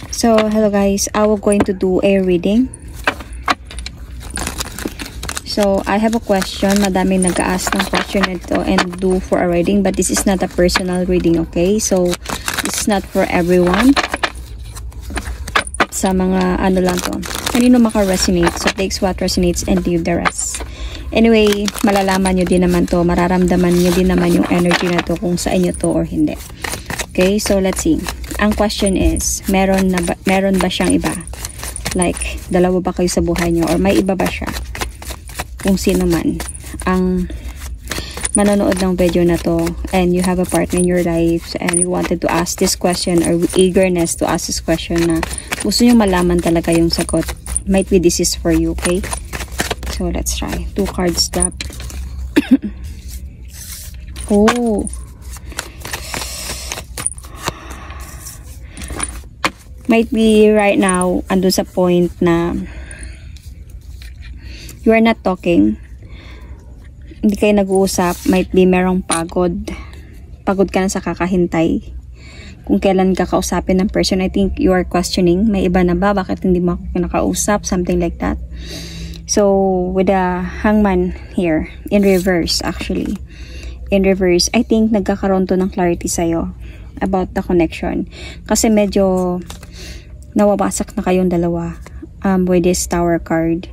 So, hello guys. I will going to do a reading. So, I have a question. Madaming nag-ask ng question nito and do for a reading. But this is not a personal reading, okay? So, this is not for everyone. Sa mga ano lang to. Kanino maka-resonate. So, takes what resonates and leave the rest. Anyway, malalaman nyo din naman to. Mararamdaman nyo din naman yung energy na to kung sa inyo to or hindi. Okay, so let's see. Ang question is, meron ba siyang iba? Like, dalawa ba kayo sa buhay nyo? Or may iba ba siya? Kung sino man ang manonood ng video na to and you have a partner in your life and you wanted to ask this question or eagerness to ask this question na gusto nyo malaman talaga yung sagot, might be this is for you, okay? So, let's try. 2 cards drop. Oh. Might be right now, andun sa point na you are not talking. Hindi kayo nag-uusap. Might be merong pagod. Pagod ka na sa kakahintay. Kung kailan ka kausapin ng person, I think you are questioning. May iba na ba? Bakit hindi mo ako nakausap? Something like that. So, with the hangman here, in reverse actually. In reverse, I think nagkakaroon to ng clarity sa'yo about the connection. Kasi medyo nawawasak na kayong dalawa with this Tower card.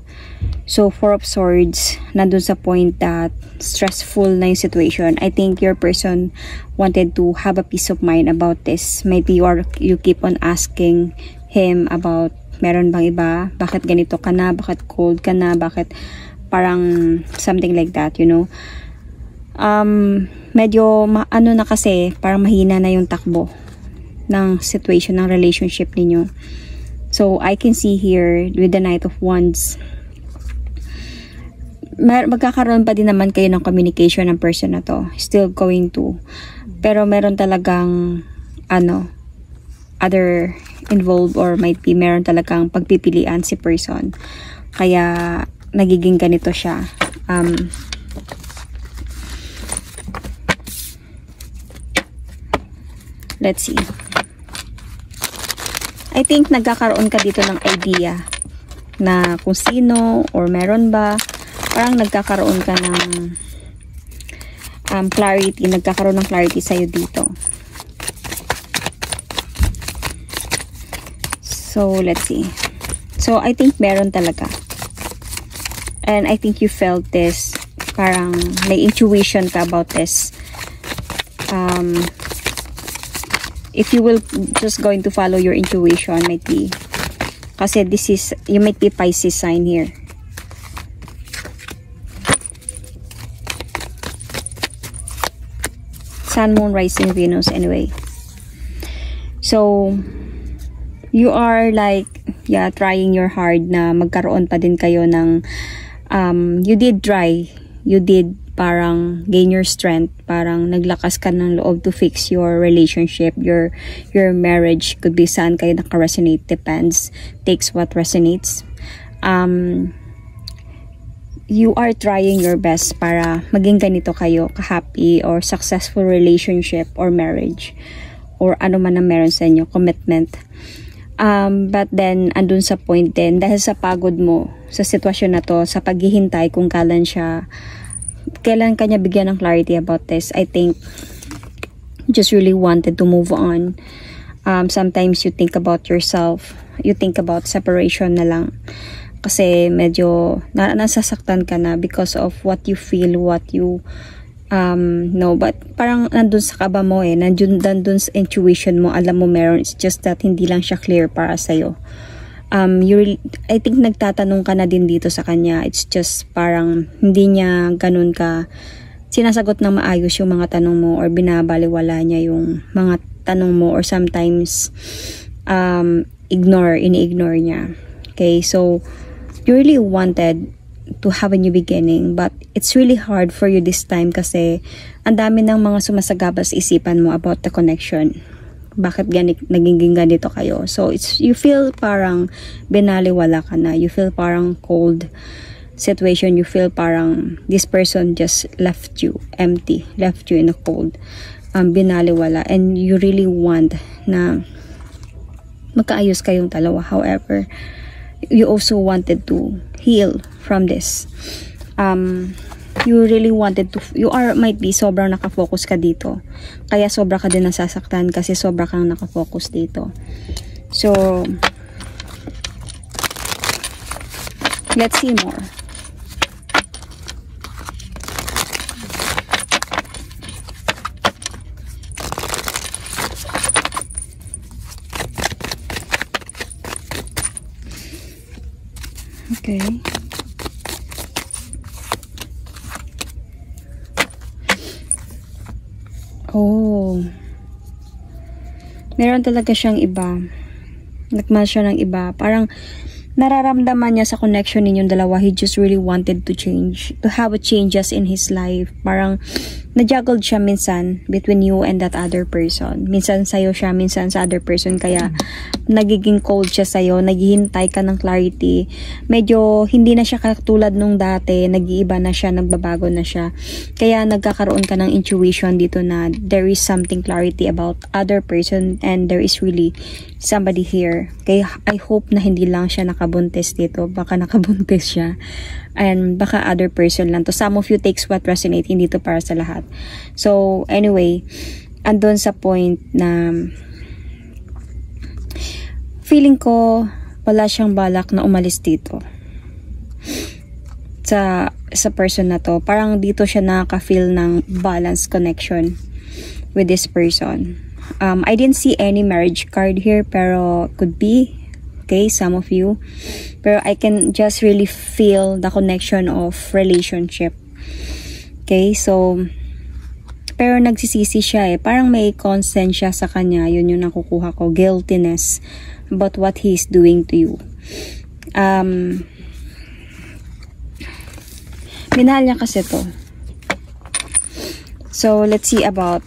So, 4 of Swords, nandun sa point that stressful na yung situation. I think your person wanted to have a peace of mind about this. Maybe you keep on asking him about, meron bang iba? Bakit ganito ka na? Bakit cold ka na? Bakit parang something like that, you know? Medyo ano na kasi, parang mahina na yung takbo ng situation, ng relationship ninyo. So, I can see here with the Knight of Wands, magkakaroon pa din naman kayo ng communication ng person na to. Still going to. Pero meron talagang other involved or might be meron talagang pagpipilian si person. Kaya nagiging ganito siya. Let's see. I think nagkakaroon ka dito ng idea na kung sino or meron ba. Parang nagkakaroon ka ng clarity. Nagkakaroon ng clarity sa'yo dito. So, let's see. So, I think meron talaga. And I think you felt this. Parang may intuition ka about this. If you will just going to follow your intuition, might be. Kasi this is, you might be Pisces sign here. Sun, Moon, Rising, Venus, anyway. So, you are like, yeah, trying your hard na magkaroon pa din kayo ng, you did try, you did parang gain your strength, parang naglakas ka ng loob to fix your relationship, your marriage. Could be saan kayo naka-resonate, depends, takes what resonates. You are trying your best para maging ganito kayo, ka-happy or successful relationship or marriage or ano man ang meron sa inyo, commitment. But then, andun sa point din, dahil sa pagod mo sa sitwasyon na to, sa paghihintay kung kailan kanya bigyan ng clarity about this, I think just really wanted to move on. Sometimes you think about yourself, you think about separation na lang. Kasi medyo nasasaktan ka na because of what you feel, what you know. But parang nandun sa kaba mo nandun sa intuition mo, alam mo meron. It's just that hindi lang siya clear para sa'yo. I think nagtatanong ka na din dito sa kanya. It's just parang hindi niya ganun ka sinasagot ng maayos yung mga tanong mo or binabaliwala niya yung mga tanong mo or sometimes ini-ignore niya. Okay, so you really wanted to have a new beginning but it's really hard for you this time kasi ang dami ng mga sumasagabal sa isipan mo about the connection. Bakit naging ganito kayo? So, you feel parang binaliwala ka na. You feel parang cold situation. You feel parang this person just left you empty. Left you in a cold. Binaliwala. And you really want na magkaayos kayong dalawa. However, you also wanted to heal from this. You really wanted to, might be sobrang nakafocus ka dito. Kaya sobra ka din nasasaktan kasi sobra kang nakafocus dito. So, let's see more. Okay. Oh. Meron talaga siyang iba. Nagmahal siya ng iba. Parang nararamdaman niya sa connection ninyong dalawa. He just really wanted to change. To have a changes in his life. Parang na-juggled siya minsan between you and that other person. Minsan sa'yo siya, minsan sa other person. Kaya nagiging cold siya sa'yo. Naghihintay ka ng clarity. Medyo hindi na siya katulad nung dati. Nag-iiba na siya, nagbabago na siya. Kaya nagkakaroon ka ng intuition dito na there is something clarity about other person and there is really somebody here. Kaya I hope na hindi lang siya nakabuntis dito. Baka nakabuntis siya. And baka other person lang to. Some of you takes what resonate, hindi to para sa lahat. So, anyway, andun sa point na feeling ko wala siyang balak na umalis dito. Sa person na to. Parang dito siya nakaka-feel ng balance connection with this person. I didn't see any marriage card here, pero could be. Okay, some of you. Pero I can just really feel the connection of relationship. Okay, so pero nagsisisi siya eh. Parang may consent siya sa kanya. Yun yung nakukuha ko. Guiltiness about what he's doing to you. Minahal niya kasi to. So, let's see about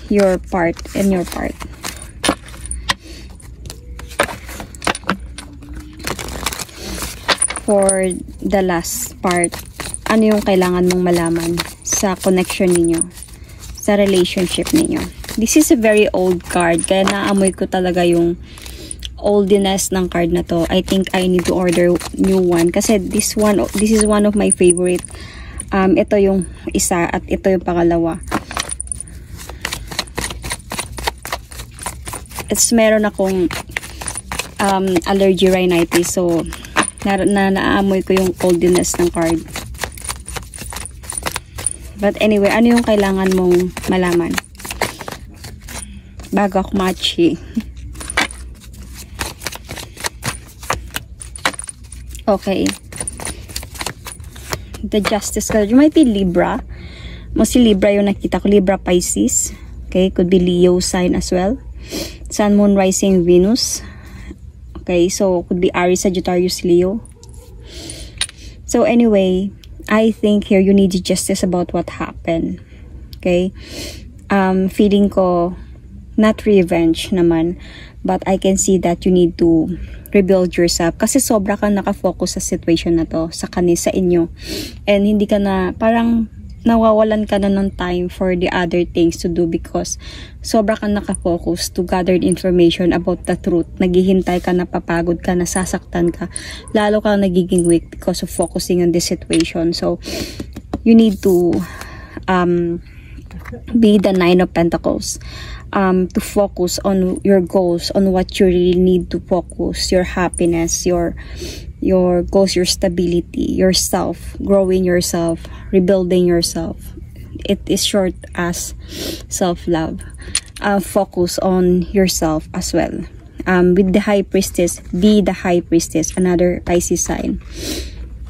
your part and your part. For the last part, ano yung kailangan mong malaman sa connection ninyo, sa relationship ninyo. This is a very old card, kaya naamoy ko talaga yung oldiness ng card na to. I think I need to order new one kasi this is one of my favorite. Ito yung isa at ito yung pangalawa. Meron akong allergy rhinitis, so naamoy ko yung coldness ng card. But anyway, ano yung kailangan mong malaman bago ako matchy? Okay. The Justice card. You might be Libra. Mostly Libra yung nakita ko. Libra, Pisces. Okay, could be Leo sign as well. Sun, Moon, Rising, Venus. Okay, so could be Aries, Sagittarius, Leo. So anyway, I think here you need justice about what happened. Okay? Feeling ko not revenge naman, but I can see that you need to rebuild yourself kasi sobra kang nakafocus sa situation na to, sa sa inyo. And hindi ka na, parang nawawalan ka na ng time for the other things to do because sobra kang nakafocus to gather information about the truth. Naghihintay ka, napapagod ka, nasasaktan ka. Lalo ka nagiging weak because of focusing on this situation. So, you need to be the Nine of Pentacles. To focus on your goals, on what you really need to focus, your happiness, your goals, your stability, yourself, growing yourself, rebuilding yourself. It is short as self-love. Focus on yourself as well. With the High Priestess, be the High Priestess, another Pisces sign.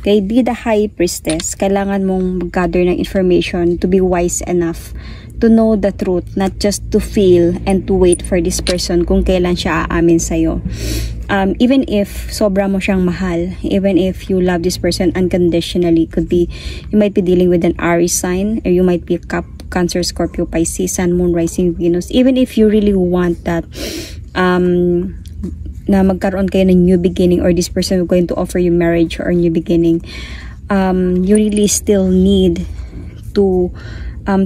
Okay, be the High Priestess. Kailangan mong mag-gather ng information to be wise enough to know the truth, not just to feel and to wait for this person kung kailan siya aamin sa'yo. Even if sobra mo siyang mahal, even if you love this person unconditionally, could be, you might be dealing with an Aries sign, or you might be a Cancer, Scorpio, Pisces, Sun, Moon, Rising, Venus. Even if you really want that, na magkaroon kayo ng new beginning, or this person is going to offer you marriage or new beginning, you really still need to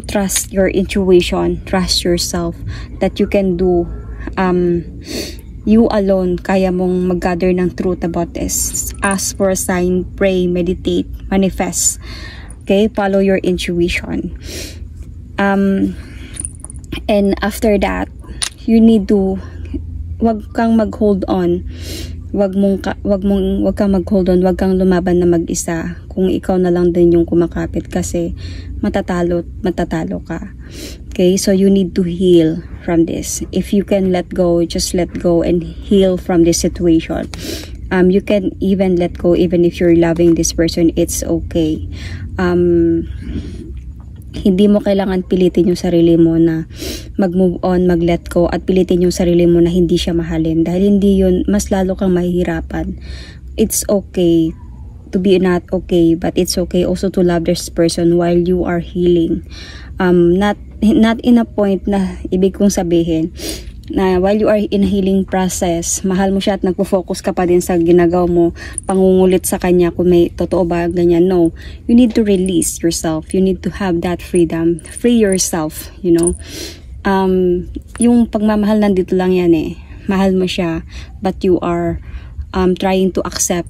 trust your intuition, trust yourself, that you can do You alone kaya mong mag-gather ng truth about this. Ask for a sign, pray, meditate, manifest. Okay, follow your intuition. And after that, you need to, wag kang mag-hold on. Wag kang mag-hold on, wag kang lumaban na mag-isa. Kung ikaw na lang din yung kumakapit, kasi matatalo ka. Okay, so you need to heal from this. If you can let go, just let go and heal from this situation. You can even let go even if you're loving this person. It's okay. Hindi mo kailangan pilitin yung sarili mo na mag-move on, mag-let go, at pilitin yung sarili mo na hindi siya mahalin. Dahil hindi yun, mas lalo kang mahihirapan. It's okay to be not okay, but it's okay also to love this person while you are healing. Not in a point na ibig kong sabihin na while you are in a healing process, mahal mo siya at nagpo-focus ka pa din sa ginagawa mo, pangungulit sa kanya kung may totoo ba ganyan. No, you need to release yourself. You need to have that freedom. Free yourself, you know. Yung pagmamahal nandito lang yan eh. Mahal mo siya, but you are trying to accept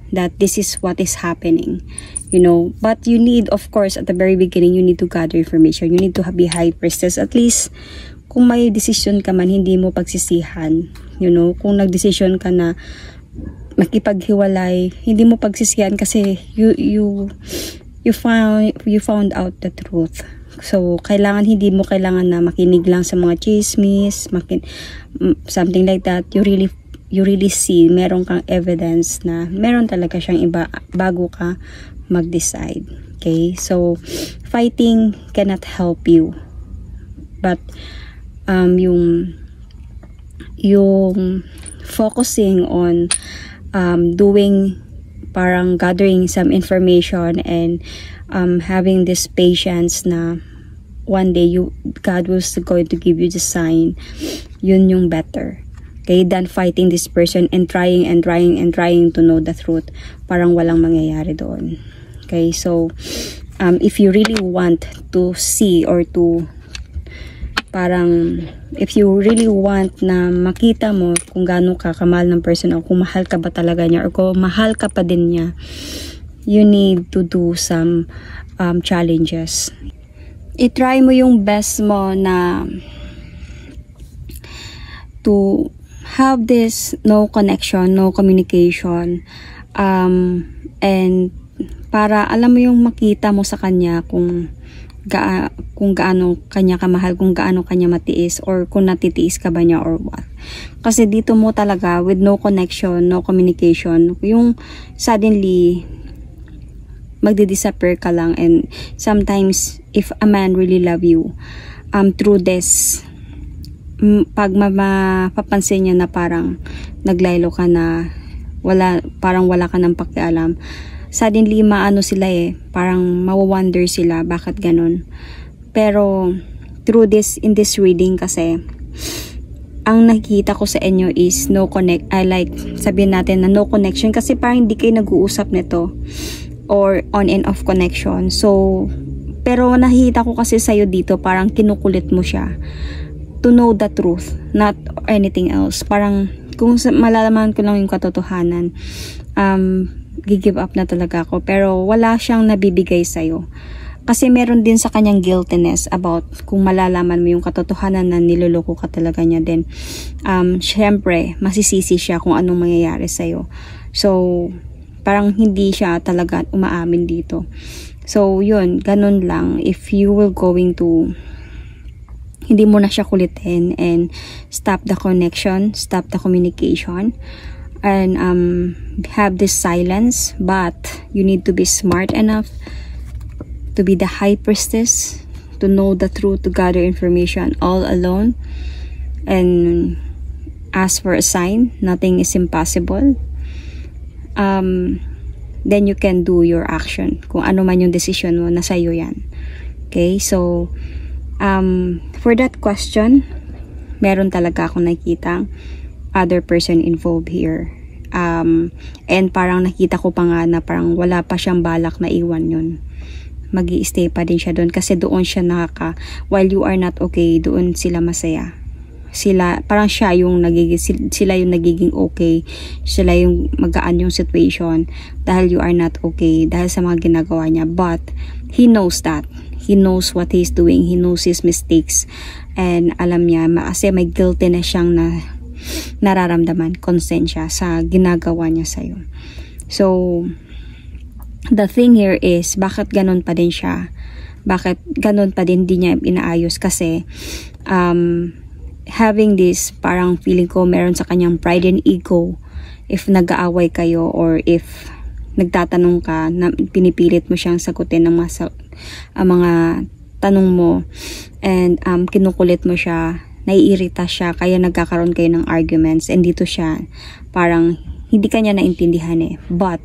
that this is what is happening, you know. But you need, of course, at the very beginning, you need to gather information. You need to be high priestess. At least, kung may decision ka man, hindi mo pagsisihan, you know. Kung nagdesisyon ka na makipaghiwalay, hindi mo pagsisihan kasi you found out the truth. So, hindi mo kailangan na makinig lang sa mga chismis, something like that. You really see, meron kang evidence na meron talaga siyang iba bago ka mag-decide. Okay? So, fighting cannot help you. But, yung focusing on doing, parang gathering some information and having this patience na one day God was going to give you the sign, yun yung better. Okay, than fighting this person and trying to know the truth. Parang walang mangyayari doon. Okay, so if you really want to see or to if you really want na makita mo kung gaano ka kamahal ng person o kung mahal ka ba talaga niya or kung mahal ka pa din niya, you need to do some challenges. I-try mo yung best mo na to have this no connection, no communication, and para alam mo yung makita mo sa kanya kung gaano kanya kamahal, kung gaano kanya matiis, or kung natitiis ka ba niya or what. Kasi dito mo talaga, with no connection, no communication, yung suddenly magdi-disappear ka lang. And sometimes if a man really love you, through this, pag mapapansin niya na parang naglaylo ka na, parang wala ka ng pakialam, suddenly maano sila parang mawawonder sila bakit ganun. Pero through this, in this reading kasi, ang nakikita ko sa inyo is no connect. I like sabihin natin na no connection kasi parang hindi kayo nag-uusap nito or on and off connection. So pero nakikita ko kasi sa'yo dito parang kinukulit mo siya to know the truth, not anything else. Parang kung malalaman ko lang yung katotohanan, give up na talaga ako. Pero wala siyang nabibigay sa'yo. Kasi meron din sa kanyang guiltiness about kung malalaman mo yung katotohanan na niloloko ka talaga niya. Then, syempre, masisisi siya kung anong mangyayari sa'yo. So, parang hindi siya talaga umaamin dito. So, yun, ganun lang. If you will going to, hindi mo na siya kulitin and stop the connection, stop the communication, and have this silence. But you need to be smart enough to be the high priestess, to know the truth, to gather information all alone, and ask for a sign. Nothing is impossible. Then you can do your action. Kung ano man yung decision mo, nasa iyo yan. Okay, so for that question, meron talaga akong nakikita other person involved here. And parang nakita ko pa nga na parang wala pa siyang balak na iwan yun. Magi-stay pa din siya doon kasi doon siya while you are not okay, doon sila masaya. parang sila yung nagiging okay, sila yung magaan yung situation dahil you are not okay dahil sa mga ginagawa niya. But he knows that, he knows what he's doing, he knows his mistakes, and alam niya kasi may guilty na siyang nararamdaman, konsensya sa ginagawa niya sa'yo. So the thing here is, bakit ganun pa din siya? Bakit ganun pa din, di niya inaayos? Kasi having this, parang feeling ko meron sa kanyang pride and ego. If nag-aaway kayo or if nagtatanong ka, na pinipilit mo siyang sagutin ng mga tanong mo, and kinukulit mo siya, naiirita siya, kaya nagkakaroon kayo ng arguments, and dito siya parang hindi kanya naintindihan eh. But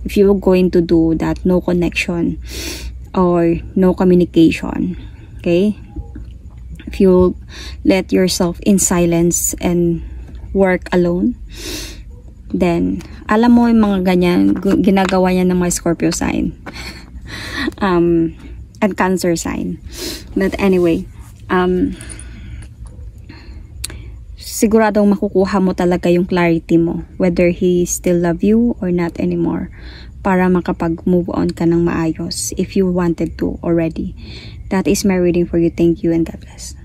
if you're going to do that, no connection or no communication, okay? If you let yourself in silence and work alone, then alam mo yung mga ganyan ginagawa niya ng mga Scorpio sign and Cancer sign. But anyway, siguradong makukuha mo talaga yung clarity mo whether he still love you or not anymore, para makapag-move on ka ng maayos if you wanted to already. That is my reading for you. Thank you and God bless.